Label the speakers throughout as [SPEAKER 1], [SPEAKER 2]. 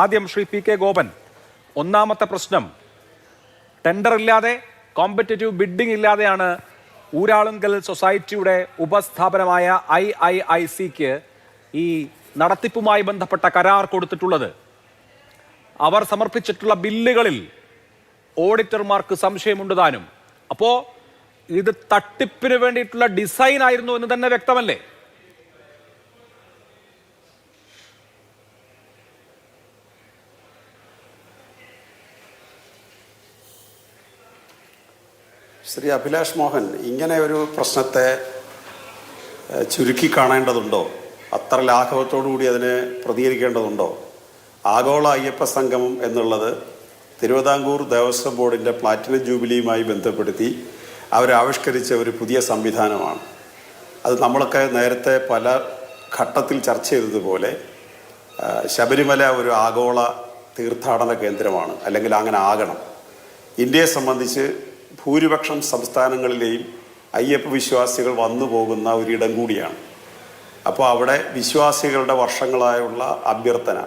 [SPEAKER 1] ആദ്യം Shri P K Gopan, ഒന്നാമത്തെ പ്രശ്നം ടെൻഡർ ഇല്ലാതെ കോമ്പറ്റേറ്റീവ് ബിഡ്ഡിംഗ് ഇല്ലാതെയാണ് ഊരാളുങ്കൽ സൊസൈറ്റിയുടെ ഉപസ്ഥാപനമായ IIICക്ക് ഈ നടത്തിപ്പുമായി ബന്ധപ്പെട്ട കരാർ കൊടുത്തിട്ടുള്ളത്. അവർ സമർപ്പിച്ചിട്ടുള്ള ബില്ലുകളിൽ ഓഡിറ്റർമാർക്ക് സംശയമുണ്ട് താനും. അപ്പോൾ ഇത് തട്ടിപ്പിന് വേണ്ടിയിട്ടുള്ള ഡിസൈൻ ആയിരുന്നു എന്ന് തന്നെ വ്യക്തമല്ലേ?
[SPEAKER 2] ശ്രീ അഭിലാഷ് മോഹൻ, ഇങ്ങനെ ഒരു പ്രശ്നത്തെ ചുരുക്കി കാണേണ്ടതുണ്ടോ? അത്ര ലാഘവത്തോടുകൂടി അതിന് പ്രതികരിക്കേണ്ടതുണ്ടോ? ആഗോള അയ്യപ്പ സംഗമം എന്നുള്ളത് തിരുവിതാംകൂർ ദേവസ്വം ബോർഡിൻ്റെ പ്ലാറ്റിനം ജൂബിലിയുമായി ബന്ധപ്പെടുത്തി അവരാവിഷ്കരിച്ച ഒരു പുതിയ സംവിധാനമാണ്. അത് നമ്മളൊക്കെ നേരത്തെ പല ഘട്ടത്തിൽ ചർച്ച ചെയ്തതുപോലെ ശബരിമല ഒരു ആഗോള തീർത്ഥാടന കേന്ദ്രമാണ്, അല്ലെങ്കിൽ അങ്ങനെ ആകണം. ഇന്ത്യയെ സംബന്ധിച്ച് ഭൂരിപക്ഷം സംസ്ഥാനങ്ങളിലെയും അയ്യപ്പ വിശ്വാസികൾ വന്നു പോകുന്ന ഒരിടം കൂടിയാണ്. അപ്പോൾ അവിടെ വിശ്വാസികളുടെ വർഷങ്ങളായുള്ള അഭ്യർത്ഥന,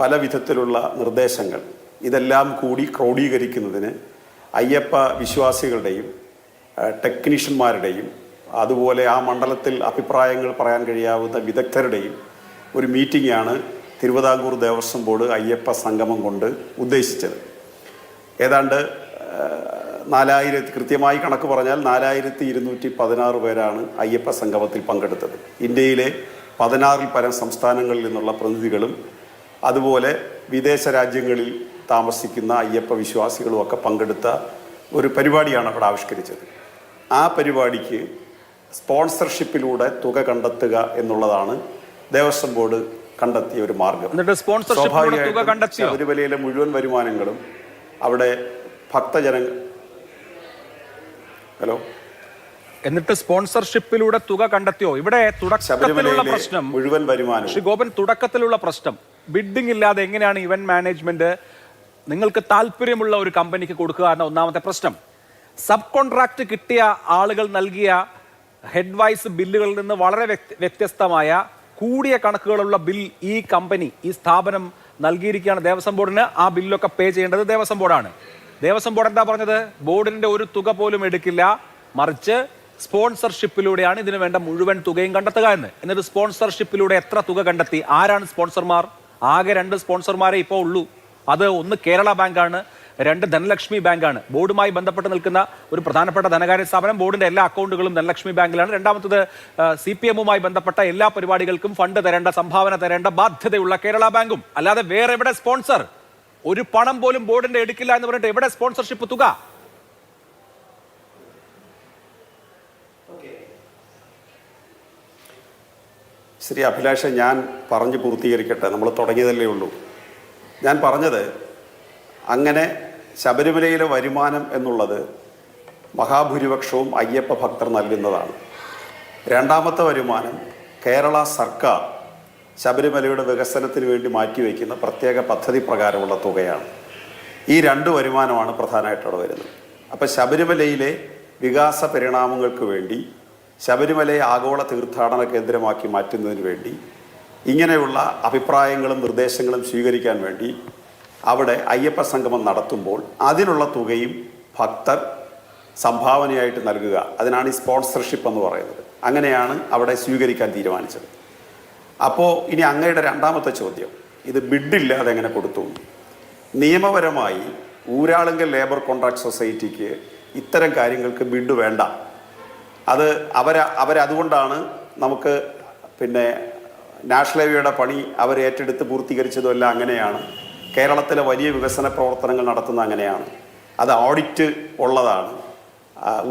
[SPEAKER 2] പല വിധത്തിലുള്ള നിർദ്ദേശങ്ങൾ, ഇതെല്ലാം കൂടി ക്രോഡീകരിക്കുന്നതിന് അയ്യപ്പ വിശ്വാസികളുടെയും ടെക്നീഷ്യന്മാരുടെയും അതുപോലെ ആ മണ്ഡലത്തിൽ അഭിപ്രായങ്ങൾ പറയാൻ കഴിയാവുന്ന വിദഗ്ധരുടെയും ഒരു മീറ്റിംഗാണ് തിരുവിതാംകൂർ ദേവസ്വം ബോർഡ് അയ്യപ്പ സംഗമം കൊണ്ട് ഉദ്ദേശിച്ചത്. ഏതാണ്ട് 4000, കൃത്യമായി കണക്ക് പറഞ്ഞാൽ 4216 പേരാണ് അയ്യപ്പ സംഗമത്തിൽ പങ്കെടുത്തത്. ഇന്ത്യയിലെ 16-ൽ പരം സംസ്ഥാനങ്ങളിൽ നിന്നുള്ള പ്രതിനിധികളും അതുപോലെ വിദേശ രാജ്യങ്ങളിൽ താമസിക്കുന്ന അയ്യപ്പ വിശ്വാസികളും ഒക്കെ പങ്കെടുത്ത ഒരു പരിപാടിയാണ് അവിടെ ആവിഷ്കരിച്ചത്. ആ പരിപാടിക്ക് സ്പോൺസർഷിപ്പിലൂടെ തുക കണ്ടെത്തുക എന്നുള്ളതാണ് ദേവസ്വം ബോർഡ് കണ്ടെത്തിയ ഒരു മാർഗം. സ്വാഭാവികമായിട്ടും ശബരിമലയിലെ മുഴുവൻ വരുമാനങ്ങളും അവിടെ
[SPEAKER 1] എന്നിട്ട് സ്പോൺസർഷിപ്പിലൂടെ തുക കണ്ടെത്തിയോ? ഇവിടെ തുടക്കത്തിലുള്ള പ്രശ്നം
[SPEAKER 2] മുഴുവൻ വരുമാനം,
[SPEAKER 1] ശ്രീ ഗോപൻ, തുടക്കത്തിലുള്ള പ്രശ്നം ബിഡ്ഡിംഗ് ഇല്ലാതെ എങ്ങനെയാണ് ഇവന്റ് മാനേജ്മെന്റ് നിങ്ങൾക്ക് താല്പര്യമുള്ള ഒരു കമ്പനിക്ക് കൊടുക്കുക എന്ന ഒന്നാമത്തെ പ്രശ്നം. സബ് കോൺട്രാക്ട് കിട്ടിയ ആളുകൾ നൽകിയ ഹെഡ്വൈസ് ബില്ലുകളിൽ നിന്ന് വളരെ വ്യത്യസ്തമായ കൂടിയ കണക്കുകളുള്ള ബിൽ ഈ കമ്പനി, ഈ സ്ഥാപനം നൽകിയിരിക്കുകയാണ് ദേവസ്വം ബോർഡിന്. ആ ബില്ലൊക്കെ പേ ചെയ്യേണ്ടത് ദേവസ്വം ബോർഡാണ്. ദേവസ്വം ബോർഡ് എന്താ പറഞ്ഞത്? ബോർഡിന്റെ ഒരു തുക പോലും എടുക്കില്ല, മറിച്ച് സ്പോൺസർഷിപ്പിലൂടെയാണ് ഇതിനു വേണ്ട മുഴുവൻ തുകയും കണ്ടെത്തുക എന്ന്. എന്നിട്ട് സ്പോൺസർഷിപ്പിലൂടെ എത്ര തുക കണ്ടെത്തി? ആരാണ് സ്പോൺസർമാർ? ആകെ 2 സ്പോൺസർമാരെ ഇപ്പോൾ ഉള്ളൂ. അത് ഒന്ന് കേരള ബാങ്കാണ്, 2 ധനലക്ഷ്മി ബാങ്കാണ്. ബോർഡുമായി ബന്ധപ്പെട്ട് നിൽക്കുന്ന ഒരു പ്രധാനപ്പെട്ട ധനകാര്യ സ്ഥാപനം. ബോർഡിന്റെ എല്ലാ അക്കൗണ്ടുകളും ധനലക്ഷ്മി ബാങ്കിലാണ്. രണ്ടാമത്തത് CPM-മായി ബന്ധപ്പെട്ട എല്ലാ പരിപാടികൾക്കും ഫണ്ട് തരേണ്ട, സംഭാവന തരേണ്ട ബാധ്യതയുള്ള കേരള ബാങ്കും. അല്ലാതെ വേറെ എവിടെ സ്പോൺസർ? ഒരു പണം പോലും ബോർഡിന്റെ എടുക്കില്ല എന്ന് പറഞ്ഞിട്ട് എവിടെ സ്പോൺസർഷിപ്പ് തുക?
[SPEAKER 2] ശ്രീ അഭിലാഷ്, ഞാൻ പറഞ്ഞു പൂർത്തീകരിക്കട്ടെ, നമ്മൾ തുടങ്ങിയതല്ലേ ഉള്ളൂ. ഞാൻ പറഞ്ഞത്, അങ്ങനെ ശബരിമലയിലെ വരുമാനം എന്നുള്ളത് മഹാഭൂരിപക്ഷവും അയ്യപ്പ ഭക്തർ നൽകുന്നതാണ്. രണ്ടാമത്തെ വരുമാനം കേരള സർക്കാർ ശബരിമലയുടെ വികസനത്തിന് വേണ്ടി മാറ്റിവെക്കുന്ന പ്രത്യേക പദ്ധതി പ്രകാരമുള്ള തുകയാണ്. ഈ 2 വരുമാനമാണ് പ്രധാനമായിട്ട് വരുന്നത്. അപ്പോൾ ശബരിമലയിലെ വികാസ പരിണാമങ്ങൾക്ക് വേണ്ടി, ശബരിമലയെ ആഗോള തീർത്ഥാടന കേന്ദ്രമാക്കി മാറ്റുന്നതിന് വേണ്ടി, ഇങ്ങനെയുള്ള അഭിപ്രായങ്ങളും നിർദ്ദേശങ്ങളും സ്വീകരിക്കാൻ വേണ്ടി അവിടെ അയ്യപ്പ സംഗമം നടത്തുമ്പോൾ അതിനുള്ള തുകയും ഭക്തർ സംഭാവനയായിട്ട് നൽകുക, അതിനാണ് ഈ സ്പോൺസർഷിപ്പ് എന്ന് പറയുന്നത്. അങ്ങനെയാണ് അവിടെ സ്വീകരിക്കാൻ തീരുമാനിച്ചത്. അപ്പോൾ ഇനി അങ്ങയുടെ രണ്ടാമത്തെ ചോദ്യം, ഇത് ബിഡില്ലാതെ എങ്ങനെ കൊടുത്തു? നിയമപരമായി ഊരാളുങ്കൽ ലേബർ കോൺട്രാക്ട് സൊസൈറ്റിക്ക് ഇത്തരം കാര്യങ്ങൾക്ക് ബിഡ് വേണ്ട. അത് അവരതുകൊണ്ടാണ് നമുക്ക് നാഷണൽ ഹൈവേയുടെ പണി അവർ ഏറ്റെടുത്ത് പൂർത്തീകരിച്ചതുമല്ല. അങ്ങനെയാണ് കേരളത്തിലെ വലിയ വികസന പ്രവർത്തനങ്ങൾ നടത്തുന്നത്. അങ്ങനെയാണ്, അത് ഓഡിറ്റ് ഉള്ളതാണ്.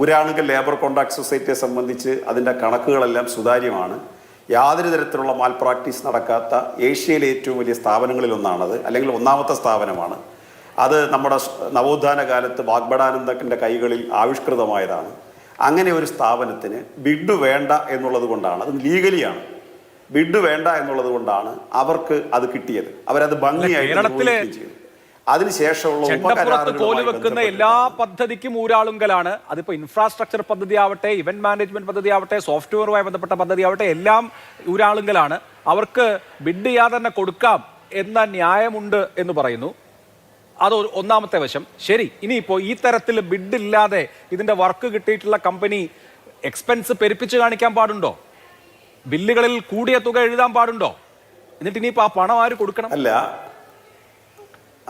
[SPEAKER 2] ഊരാളുങ്കൽ ലേബർ കോൺട്രാക്ട് സൊസൈറ്റിയെ സംബന്ധിച്ച് അതിൻ്റെ കണക്കുകളെല്ലാം സുതാര്യമാണ്. യാതൊരു തരത്തിലുള്ള മാൽ പ്രാക്ടീസ് നടക്കാത്ത ഏഷ്യയിലെ ഏറ്റവും വലിയ സ്ഥാപനങ്ങളിലൊന്നാണത്, അല്ലെങ്കിൽ ഒന്നാമത്തെ സ്ഥാപനമാണ്. അത് നമ്മുടെ നവോത്ഥാന കാലത്ത് വാഗ്ബടാനന്ദൻ്റെ കൈകളിൽ ആവിഷ്കൃതമായതാണ്. അങ്ങനെ ഒരു സ്ഥാപനത്തിന് ബിഡ് വേണ്ട എന്നുള്ളത് കൊണ്ടാണ്, അത് ലീഗലിയാണ്, ബിഡ് വേണ്ട എന്നുള്ളത് കൊണ്ടാണ് അവർക്ക് അത് കിട്ടിയത്. അവരത് ഭംഗിയായിട്ട്
[SPEAKER 1] അതിനുശേഷമുള്ള കോലുവെക്കുന്ന എല്ലാ പദ്ധതിക്കും ഊരാളുങ്കലാണ്. അതിപ്പോ ഇൻഫ്രാസ്ട്രക്ചർ പദ്ധതി ആവട്ടെ, ഇവന്റ് മാനേജ്മെന്റ് പദ്ധതി ആവട്ടെ, സോഫ്റ്റ്വെയറുമായി ബന്ധപ്പെട്ട പദ്ധതി ആവട്ടെ, എല്ലാം ഊരാളുങ്കലാണ്. അവർക്ക് ബിഡ് ചെയ്യാതെ തന്നെ കൊടുക്കാം എന്ന ന്യായമുണ്ട് എന്ന് പറയുന്നു. അത് ഒന്നാമത്തെ വശം. ശരി, ഇനിയിപ്പോൾ ഈ തരത്തിൽ ബിഡില്ലാതെ ഇതിന്റെ വർക്ക് കിട്ടിയിട്ടുള്ള കമ്പനി എക്സ്പെൻസ് പെരുപ്പിച്ച് കാണിക്കാൻ പാടുണ്ടോ? ബില്ലുകളിൽ കൂടിയ തുക എഴുതാൻ പാടുണ്ടോ? എന്നിട്ട് ഇനിയിപ്പോൾ ആ പണം ആര് കൊടുക്കണം?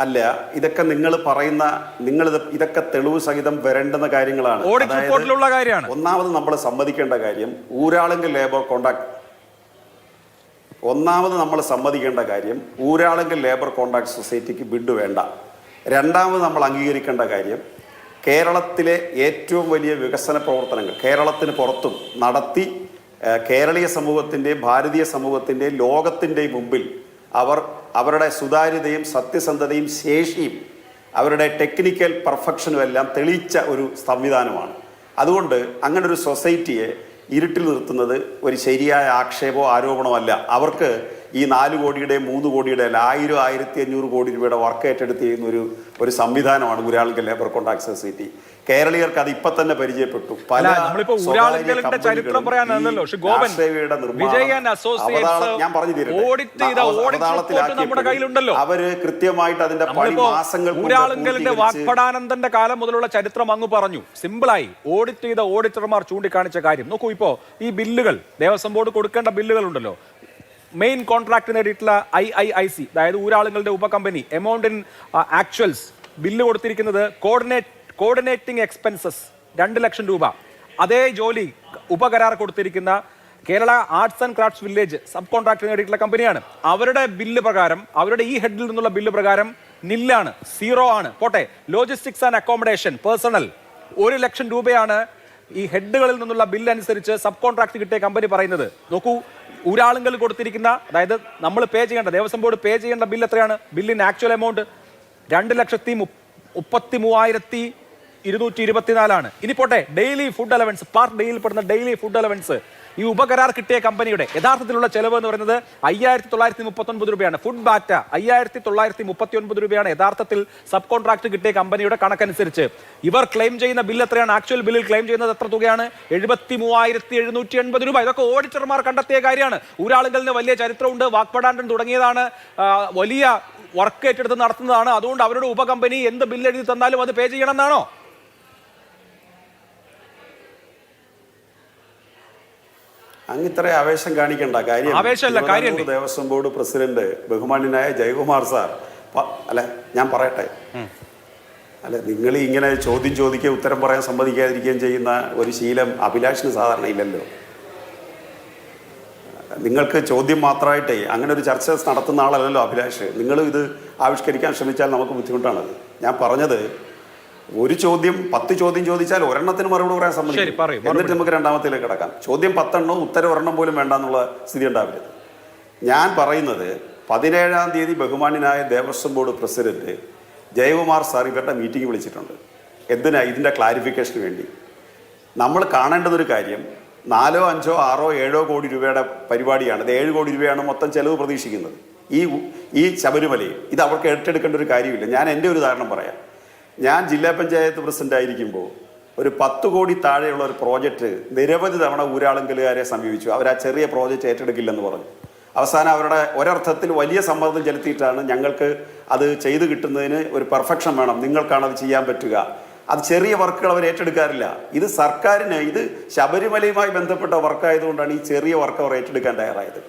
[SPEAKER 2] അല്ല, ഇതൊക്കെ നിങ്ങൾ പറയുന്ന ഇതൊക്കെ തെളിവ് സഹിതം വരേണ്ടുന്ന കാര്യങ്ങളാണ്.
[SPEAKER 1] ഓഡിറ്റ് റിപ്പോർട്ടിലുള്ള കാര്യമാണ്.
[SPEAKER 2] ഒന്നാമത് നമ്മൾ സമ്മതിക്കേണ്ട കാര്യം ഊരാളുങ്കൽ ലേബർ കോൺട്രാക്ട് സൊസൈറ്റിക്ക് ബിഡ് വേണ്ട. രണ്ടാമത് നമ്മൾ അംഗീകരിക്കേണ്ട കാര്യം, കേരളത്തിലെ ഏറ്റവും വലിയ വികസന പ്രവർത്തനങ്ങൾ കേരളത്തിന് പുറത്തും നടത്തി കേരളീയ സമൂഹത്തിൻ്റെയും ഭാരതീയ സമൂഹത്തിൻ്റെയും ലോകത്തിൻ്റെയും മുമ്പിൽ അവരുടെ സുതാര്യതയും സത്യസന്ധതയും ശേഷിയും അവരുടെ ടെക്നിക്കൽ പെർഫെക്ഷനും എല്ലാം തെളിയിച്ച ഒരു സംവിധാനമാണ്. അതുകൊണ്ട് അങ്ങനെ ഒരു സൊസൈറ്റിയെ ഇരുട്ടിൽ നിർത്തുന്നത് ഒരു ശരിയായ ആക്ഷേപമോ ആരോപണമോ അല്ല. അവർക്ക് ഈ 4 കോടിയുടെ 3 കോടിയുടെ അല്ല 1000-1500 കോടി രൂപയുടെ വർക്ക് ഏറ്റെടുത്ത് ചെയ്യുന്ന ഒരു സംവിധാനമാണ് ഊരാളുങ്കൽ ലേബർ കോൺട്രാക്ട് സൊസൈറ്റി. കേരളീയർക്ക് അത് ഇപ്പൊ തന്നെ പരിചയപ്പെട്ടു. ഞാൻ പറഞ്ഞു തീരട്ടെ, അവര് കൃത്യമായിട്ട് അതിന്റെ
[SPEAKER 1] വാഗ്ഭടാനന്ദന്റെ കാലം മുതലുള്ള ചരിത്രം അങ്ങ് പറഞ്ഞു. സിമ്പിളായി ഓഡിറ്റ് ചെയ്ത ഓഡിറ്റർമാർ ചൂണ്ടിക്കാണിച്ച കാര്യം നോക്കൂ. ഇപ്പോ ഈ ബില്ലുകൾ ദേവസ്വം ബോർഡ് കൊടുക്കേണ്ട ബില്ലുകൾ ഉണ്ടല്ലോ, മെയിൻ കോൺട്രാക്ട് നേടിയിട്ടുള്ള IIIC, അതായത് ഊരാളുകളുടെ ഉപകമ്പനി, എമൗണ്ട് ഇൻ ആക്ച്വൽസ് ബില്ല് കൊടുത്തിരിക്കുന്നത് കോർഡിനേറ്റിംഗ് എക്സ്പെൻസസ് 2 ലക്ഷം രൂപ. അതേ ജോലി ഉപകരാർ കൊടുത്തിരിക്കുന്ന Kerala arts and crafts village sub contract നേടിയിട്ടുള്ള കമ്പനിയാണ്. അവരുടെ ബില്ല് പ്രകാരം, അവരുടെ ഈ ഹെഡിൽ നിന്നുള്ള ബില്ല് പ്രകാരം നില്ലാണ്, 0 ആണ്. പോട്ടെ, ലോജിസ്റ്റിക്സ് ആൻഡ് അക്കോമഡേഷൻ പേഴ്സണൽ 1 ലക്ഷം രൂപയാണ് ഈ ഹെഡുകളിൽ നിന്നുള്ള ബില്ല് അനുസരിച്ച് സബ് കോൺട്രാക്ട് കിട്ടിയ കമ്പനി പറയുന്നത്. നോക്കൂ, ഊരാളുങ്കൽ കൊടുത്തിരിക്കുന്ന, അതായത് നമ്മൾ പേ ചെയ്യേണ്ട, ദേവസ്വം ബോർഡ് പേ ചെയ്യേണ്ട ബില്ല് എത്രയാണ്? ബില്ലിന് ആക്ച്വൽ എമൗണ്ട് 2,33,224 ഇനി പോട്ടെ, ഡെയിലി ഫുഡ് അലവൻസ്, പാർട്ട് ഡെയിലിൽ പെടുന്ന ഡെയിലി ഫുഡ് അലവൻസ് ഈ ഉപകരാർ കിട്ടിയ കമ്പനിയുടെ യഥാർത്ഥത്തിലുള്ള ചെലവ് എന്ന് പറയുന്നത് 5,939 രൂപയാണ്. ഫുഡ് ബാറ്റ 5,939 രൂപയാണ് യഥാർത്ഥത്തിൽ സബ് കോൺട്രാക്ട് കിട്ടിയ കമ്പനിയുടെ കണക്കനുസരിച്ച്. ഇവർ ക്ലെയിം ചെയ്യുന്ന ബില്ല് എത്രയാണ്? ആക്ച്വൽ ബില്ലിൽ ക്ലെയിം ചെയ്യുന്നത് എത്ര തുകയാണ്? 73,780 രൂപ. ഇതൊക്കെ ഓഡിറ്റർമാർ കണ്ടെത്തിയ കാര്യമാണ്. ഊരാളുങ്കലിന് വലിയ ചരിത്രമുണ്ട്, വാഗ്ഭടാനന്ദൻ തുടങ്ങിയതാണ്, വലിയ വർക്ക് ഏറ്റെടുത്ത് നടത്തുന്നതാണ്. അതുകൊണ്ട് അവരുടെ ഉപകമ്പനി എന്ത് ബില്ല് എഴുതി തന്നാലും അത് പേ ചെയ്യണമെന്നാണോ?
[SPEAKER 2] ഇത്ര ആവേശം കാണിക്കേണ്ട കാര്യം. ദേവസ്വം ബോർഡ് പ്രസിഡന്റ് ബഹുമാന്യനായ ജയകുമാർ സാർ, അല്ല ഞാൻ പറയട്ടെ, അല്ല നിങ്ങൾ ഇങ്ങനെ ചോദ്യം ചോദിക്കുക ഉത്തരം പറയാൻ സമ്മതിക്കാതിരിക്കുകയും ചെയ്യുന്ന ഒരു ശീലം അഭിലാഷിന് സാധാരണ ഇല്ലല്ലോ. നിങ്ങൾക്ക് ചോദ്യം മാത്രമായിട്ടേ അങ്ങനെ ഒരു ചർച്ച നടത്തുന്ന ആളല്ലല്ലോ അഭിലാഷ്. നിങ്ങൾ ഇത് ആവിഷ്കരിക്കാൻ ശ്രമിച്ചാൽ നമുക്ക് ബുദ്ധിമുട്ടാണത്. ഞാൻ പറഞ്ഞത്, ഒരു ചോദ്യം 10 ചോദ്യം ചോദിച്ചാൽ ഒരെണ്ണത്തിന് മറുപടി പറയാൻ സമ്മതിക്കും, എന്നിട്ട് നമുക്ക് രണ്ടാമത്തേലേക്ക് കിടക്കാം. ചോദ്യം 10 ഉത്തരം ഒരെണ്ണം പോലും വേണ്ട എന്നുള്ള സ്ഥിതി ഉണ്ടാവരുത്. ഞാൻ പറയുന്നത് 17-ാം തീയതി ബഹുമാന്യനായ Devaswom board president Jayakumar sir ഇവരുടെ മീറ്റിംഗ് വിളിച്ചിട്ടുണ്ട്. എന്തിനാ? ഇതിൻ്റെ ക്ലാരിഫിക്കേഷന് വേണ്ടി. നമ്മൾ കാണേണ്ടുന്നൊരു കാര്യം, 4, 5, 6, 7 കോടി രൂപയുടെ പരിപാടിയാണ്. ഇത് 7 കോടി രൂപയാണ് മൊത്തം ചെലവ് പ്രതീക്ഷിക്കുന്നത്. ഈ ശബരിമലയിൽ ഇത് അവർക്ക് ഏറ്റെടുക്കേണ്ട ഒരു കാര്യമില്ല. ഞാൻ എൻ്റെ ഒരു ഉദാഹരണം പറയാം. ഞാൻ ജില്ലാ പഞ്ചായത്ത് പ്രസിഡന്റ് ആയിരിക്കുമ്പോൾ ഒരു 10 കോടി താഴെയുള്ള ഒരു പ്രോജക്റ്റ് നിരവധി തവണ ഊരാളുങ്കലുകാരെ സമീപിച്ചു. അവർ ആ ചെറിയ പ്രോജക്റ്റ് ഏറ്റെടുക്കില്ലെന്ന് പറഞ്ഞു. അവസാനം അവരുടെ ഒരർത്ഥത്തിൽ വലിയ സമ്മർദ്ദം ചെലുത്തിയിട്ടാണ് ഞങ്ങൾക്ക് അത് ചെയ്തു കിട്ടുന്നതിന് ഒരു പെർഫെക്ഷൻ വേണം, നിങ്ങൾക്കാണ് അത് ചെയ്യാൻ പറ്റുക. അത് ചെറിയ വർക്കുകൾ അവർ ഏറ്റെടുക്കാറില്ല. ഇത് സർക്കാരിന്, ഇത് ശബരിമലയുമായി ബന്ധപ്പെട്ട വർക്കായതുകൊണ്ടാണ് ഈ ചെറിയ വർക്ക് അവർ ഏറ്റെടുക്കാൻ തയ്യാറായത്.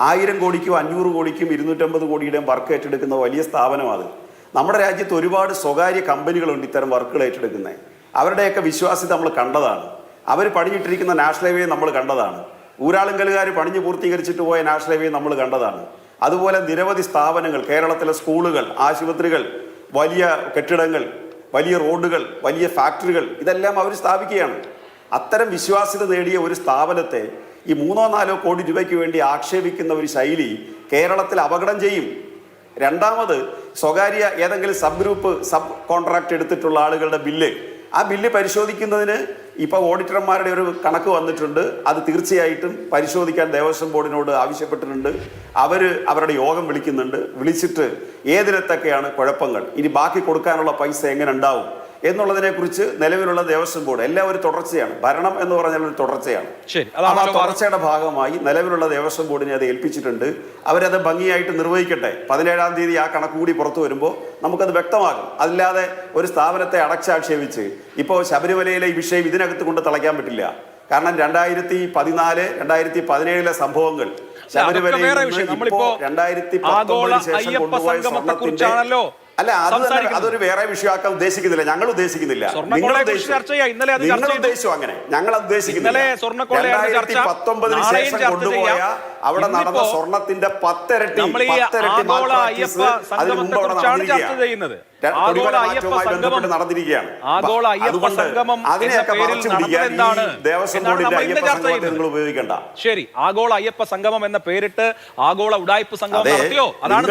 [SPEAKER 2] 1000 കോടിക്കും 500 കോടിക്കും 250 കോടിയുടെയും വർക്ക് ഏറ്റെടുക്കുന്ന വലിയ സ്ഥാപനമാണ്. നമ്മുടെ രാജ്യത്ത് ഒരുപാട് സ്വകാര്യ കമ്പനികളുണ്ട് ഇത്തരം വർക്കുകൾ ഏറ്റെടുക്കുന്നത്. അവരുടെയൊക്കെ വിശ്വാസ്യത നമ്മൾ കണ്ടതാണ്. അവർ പണിഞ്ഞിട്ടിരിക്കുന്ന നാഷണൽ ഹൈവേ നമ്മൾ കണ്ടതാണ്. ഊരാളുങ്കലുകാർ പണിഞ്ഞ് പൂർത്തീകരിച്ചിട്ട് പോയ നാഷണൽ ഹൈവേ നമ്മൾ കണ്ടതാണ്. അതുപോലെ നിരവധി സ്ഥാപനങ്ങൾ, കേരളത്തിലെ സ്കൂളുകൾ, ആശുപത്രികൾ, വലിയ കെട്ടിടങ്ങൾ, വലിയ റോഡുകൾ, വലിയ ഫാക്ടറികൾ, ഇതെല്ലാം അവർ സ്ഥാപിക്കുകയാണ്. അത്തരം വിശ്വാസ്യത നേടിയ ഒരു സ്ഥാപനത്തെ ഈ 3-4 കോടി രൂപയ്ക്ക് വേണ്ടി ആക്ഷേപിക്കുന്ന ഒരു ശൈലി കേരളത്തിൽ അപകടം ചെയ്യും. രണ്ടാമത്, സ്വകാര്യ ഏതെങ്കിലും സബ് കോൺട്രാക്ട് എടുത്തിട്ടുള്ള ആളുകളുടെ ബില്ല്, ആ ബില്ല് പരിശോധിക്കുന്നതിന് ഇപ്പോൾ ഓഡിറ്റർമാരുടെ ഒരു കണക്ക് വന്നിട്ടുണ്ട്. അത് തീർച്ചയായിട്ടും പരിശോധിക്കാൻ ദേവസ്വം ബോർഡിനോട് ആവശ്യപ്പെട്ടിട്ടുണ്ട്. അവരുടെ യോഗം വിളിക്കുന്നുണ്ട്. വിളിച്ചിട്ട് ഏതിനത്തൊക്കെയാണ് കുഴപ്പങ്ങൾ, ഇനി ബാക്കി കൊടുക്കാനുള്ള പൈസ എങ്ങനെ ഉണ്ടാവും എന്നുള്ളതിനെ കുറിച്ച് നിലവിലുള്ള ദേവസ്വം ബോർഡ് എല്ലാം ഒരു തുടർച്ചയാണ്. ഭരണം എന്ന് പറഞ്ഞാൽ ഒരു തുടർച്ചയാണ്.
[SPEAKER 1] ശരി,
[SPEAKER 2] ആ തുടർച്ചയുടെ ഭാഗമായി നിലവിലുള്ള ദേവസ്വം ബോർഡിനെ അത് ഏൽപ്പിച്ചിട്ടുണ്ട്. അവരത് ഭംഗിയായിട്ട് നിർവഹിക്കട്ടെ. 17-ാം തീയതി ആ കണക്ക് കൂടി പുറത്തു വരുമ്പോൾ നമുക്കത് വ്യക്തമാകും. അല്ലാതെ ഒരു സ്ഥാപനത്തെ അടച്ചാക്ഷേപിച്ച് ഇപ്പോൾ ശബരിമലയിലെ ഈ വിഷയം ഇതിനകത്ത് കൊണ്ട് തളയ്ക്കാൻ പറ്റില്ല. കാരണം 2014, 2017 സംഭവങ്ങൾ ശബരിമലയിൽ 2019 ശേഷം കൊണ്ടുപോയ സ്വർണത്തിന്റെ അല്ല, അതൊരു വേറെ വിഷയമാക്കാൻ ഉദ്ദേശിക്കുന്നില്ല. ഞങ്ങൾ ഉദ്ദേശിക്കുന്നില്ല. നിങ്ങൾ ഉദ്ദേശിച്ചു അങ്ങനെ, ഞങ്ങൾ ഉദ്ദേശിക്കുന്നില്ല. 2019 ശേഷം കൊണ്ടുപോയ അവിടെ നടന്ന സ്വർണത്തിന്റെ 10 ഇരട്ടി അതിന് മുമ്പ് അവിടെ നടന്നിരിക്കുകയാണ്. നടന്നിരിക്കുകയാണ്. അതിനെയൊക്കെ മറച്ചു പിടിക്കാൻ ദേവസ്വം ബോർഡിന്റെ അയ്യപ്പ സംഗമത്തെ നിങ്ങൾ ഉപയോഗിക്കേണ്ട.
[SPEAKER 1] ശരി, ആഗോള അയ്യപ്പ സംഗമം എന്ന പേരിട്ട് ആഗോള ഉഡായിപ്പ് സംഗമം നടത്തിയോ? അതാണ്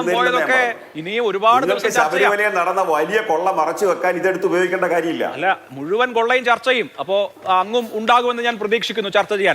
[SPEAKER 1] നമ്മുടെ ഇനിയും ഒരുപാട്
[SPEAKER 2] ശബരിമലയിൽ നടന്ന വലിയ കൊള്ള മറച്ചു വെക്കാൻ ഇതെടുത്ത് ഉപയോഗിക്കേണ്ട കാര്യമില്ല.
[SPEAKER 1] അല്ല, മുഴുവൻ കൊള്ളയും ചർച്ചയും അപ്പോ അങ്ങും ഉണ്ടാകുമെന്ന് ഞാൻ പ്രതീക്ഷിക്കുന്നു ചർച്ച ചെയ്യാൻ.